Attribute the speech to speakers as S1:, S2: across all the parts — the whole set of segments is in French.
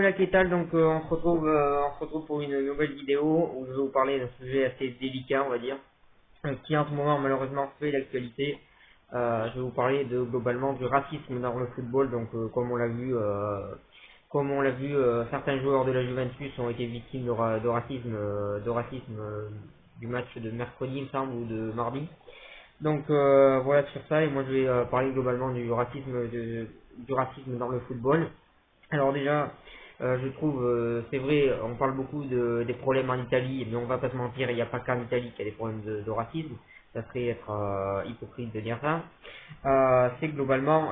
S1: Voilà Kétal, donc on se retrouve pour une nouvelle vidéo où je vais vous parler d'un sujet assez délicat, on va dire, qui en ce moment malheureusement fait l'actualité. Je vais vous parler globalement du racisme dans le football, donc comme on l'a vu, certains joueurs de la Juventus ont été victimes de racisme du match de mercredi, il me semble, ou de mardi. Donc voilà sur ça, et moi je vais parler globalement du racisme dans le football. Alors déjà, je trouve, c'est vrai, on parle beaucoup des problèmes en Italie, mais on va pas se mentir, il n'y a pas qu'en Italie qu'il y a des problèmes de racisme. Ça serait être hypocrite de dire ça. C'est globalement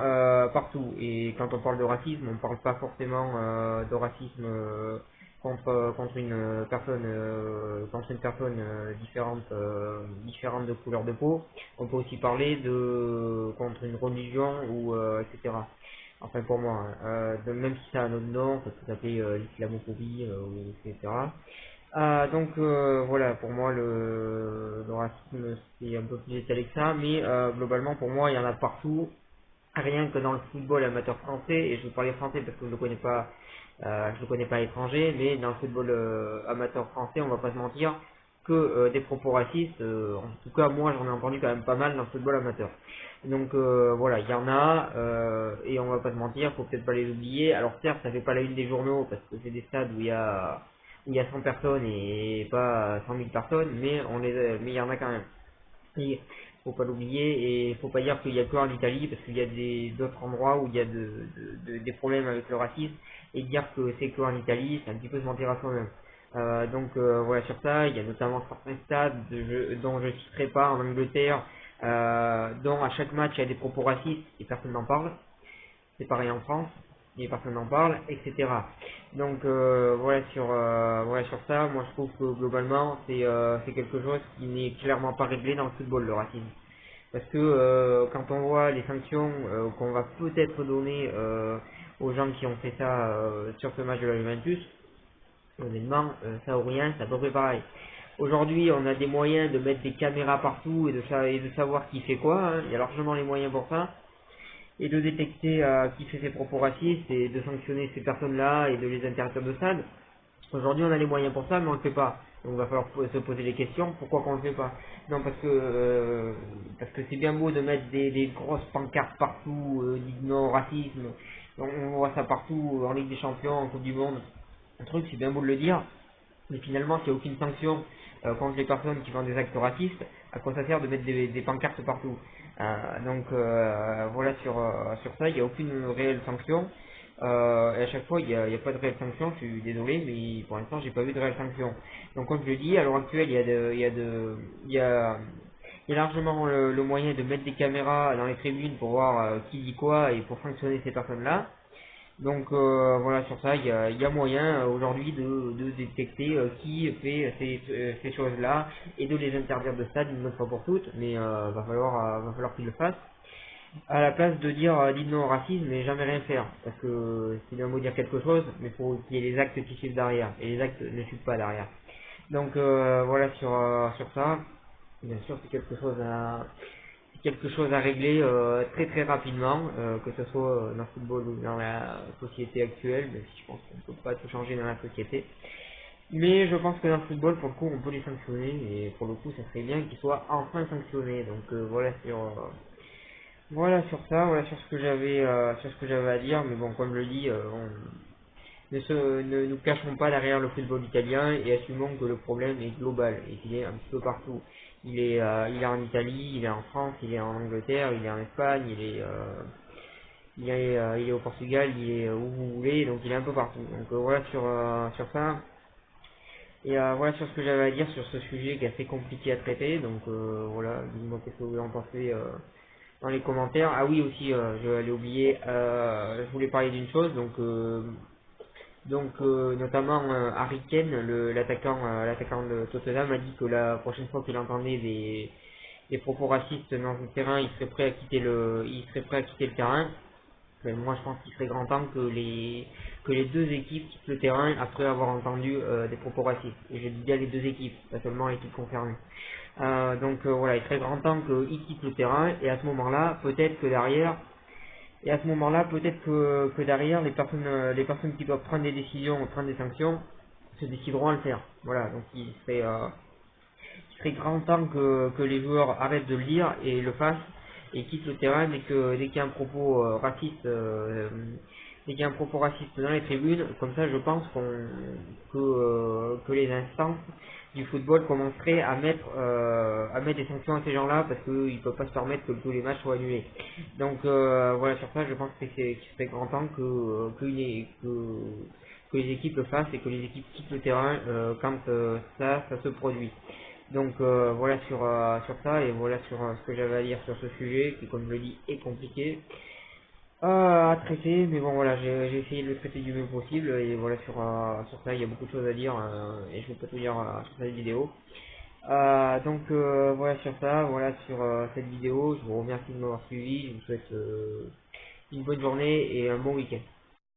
S1: partout. Et quand on parle de racisme, on ne parle pas forcément de racisme contre une personne différente de couleur de peau. On peut aussi parler de contre une religion ou etc. Enfin pour moi, hein. Même si ça a un autre nom, ça peut s'appeler l'islamophobie, ou etc. Voilà, pour moi le racisme c'est un peu plus étalé que ça, mais globalement pour moi il y en a partout, rien que dans le football amateur français, et je vais parler français parce que je le connais pas étranger, mais dans le football amateur français, on va pas se mentir, que des propos racistes, en tout cas moi j'en ai entendu quand même pas mal dans le football amateur. Donc voilà, il y en a, et on va pas se mentir, faut peut-être pas les oublier. Alors certes, ça fait pas la une des journaux parce que c'est des stades où il y a 100 personnes et pas 100 000 personnes, mais il y en a quand même. Et faut pas l'oublier, et faut pas dire qu'il y a que en Italie, parce qu'il y a d'autres endroits où il y a des problèmes avec le racisme, et dire que c'est que en Italie, c'est un petit peu se mentir à soi-même. Voilà sur ça, il y a notamment certains stades dont je citerai pas en Angleterre, dont à chaque match il y a des propos racistes et personne n'en parle. C'est pareil en France, et personne n'en parle, etc. Donc voilà sur ça, moi je trouve que globalement c'est quelque chose qui n'est clairement pas réglé dans le football, le racisme. Parce que quand on voit les sanctions qu'on va peut-être donner aux gens qui ont fait ça sur ce match de la Juventus, honnêtement, ça ou rien, c'est à peu près pareil. Aujourd'hui, on a des moyens de mettre des caméras partout et de savoir qui fait quoi, hein. Il y a largement les moyens pour ça, et de détecter qui fait ses propos racistes et de sanctionner ces personnes-là et de les interdire de stade. Aujourd'hui, on a les moyens pour ça, mais on le fait pas. Donc, il va falloir se poser les questions. Pourquoi qu'on le fait pas? Non, parce que c'est bien beau de mettre des grosses pancartes partout, dites non au racisme. On voit ça partout en Ligue des Champions, en Coupe du Monde. Un truc, c'est bien beau de le dire, mais finalement, s'il n'y a aucune sanction contre les personnes qui font des actes racistes, à quoi ça sert de mettre des pancartes partout? Voilà sur ça, il n'y a aucune réelle sanction. Et à chaque fois, il y a pas de réelle sanction, je suis désolé, mais pour l'instant, j'ai pas vu de réelle sanction. Donc, comme je le dis, à l'heure actuelle, il y a largement le moyen de mettre des caméras dans les tribunes pour voir qui dit quoi et pour sanctionner ces personnes-là. Donc voilà sur ça, il y a moyen aujourd'hui de détecter qui fait ces choses-là et de les interdire de stade une bonne fois pour toutes, mais va falloir qu'ils le fassent. À la place de dire dites non au racisme mais jamais rien faire, parce que c'est bien beau dire quelque chose, mais il faut qu'il y ait les actes qui suivent derrière, et les actes ne suivent pas derrière. Donc voilà sur ça. Bien sûr c'est quelque chose à régler très très rapidement, que ce soit dans le football ou dans la société actuelle, même si je pense qu'on ne peut pas tout changer dans la société. Mais je pense que dans le football, pour le coup, on peut les sanctionner, et pour le coup, ça serait bien qu'ils soient enfin sanctionnés. Donc voilà sur ça, voilà sur ce que j'avais à dire. Mais bon, comme je le dis, ne nous cachons pas derrière le football italien et assumons que le problème est global et qu'il est un petit peu partout. Il est en Italie, il est en France, il est en Angleterre, il est en Espagne, il est au Portugal, il est où vous voulez, donc il est un peu partout. Donc voilà sur ça. Et voilà sur ce que j'avais à dire sur ce sujet qui est assez compliqué à traiter. Donc voilà, dites-moi qu'est-ce que vous en pensez dans les commentaires. Ah oui aussi, je l'ai oublié, je voulais parler d'une chose, notamment Harry Kane, l'attaquant de Tottenham, a dit que la prochaine fois qu'il entendait des propos racistes dans le terrain, il serait prêt à quitter le terrain. Mais moi, je pense qu'il serait grand temps que les deux équipes quittent le terrain après avoir entendu des propos racistes. Et je dis bien les deux équipes, pas seulement l'équipe concernée. Voilà, il serait grand temps qu'ils quittent le terrain, et à ce moment-là, peut-être que derrière, Et à ce moment-là, peut-être que derrière, les personnes qui doivent prendre des décisions, prendre des sanctions, se décideront à le faire. Voilà, donc il serait grand temps que les joueurs arrêtent de le lire et le fassent et quittent le terrain dès qu'il y a un propos raciste. Dès qu'il y a un propos raciste dans les tribunes, comme ça je pense que les instances du football commenceraient à mettre des sanctions à ces gens-là parce qu'ils ne peuvent pas se permettre que tous les matchs soient annulés. Donc voilà, sur ça je pense qu'il serait grand temps que les équipes le fassent et que les équipes quittent le terrain quand ça se produit. Donc voilà sur ça et voilà sur ce que j'avais à dire sur ce sujet qui, comme je le dis, est compliqué à traiter, mais bon voilà, j'ai essayé de le traiter du mieux possible et voilà sur ça il y a beaucoup de choses à dire et je vais pas tout dire sur cette vidéo. Donc voilà sur ça, voilà sur cette vidéo, je vous remercie de m'avoir suivi, je vous souhaite une bonne journée et un bon week-end.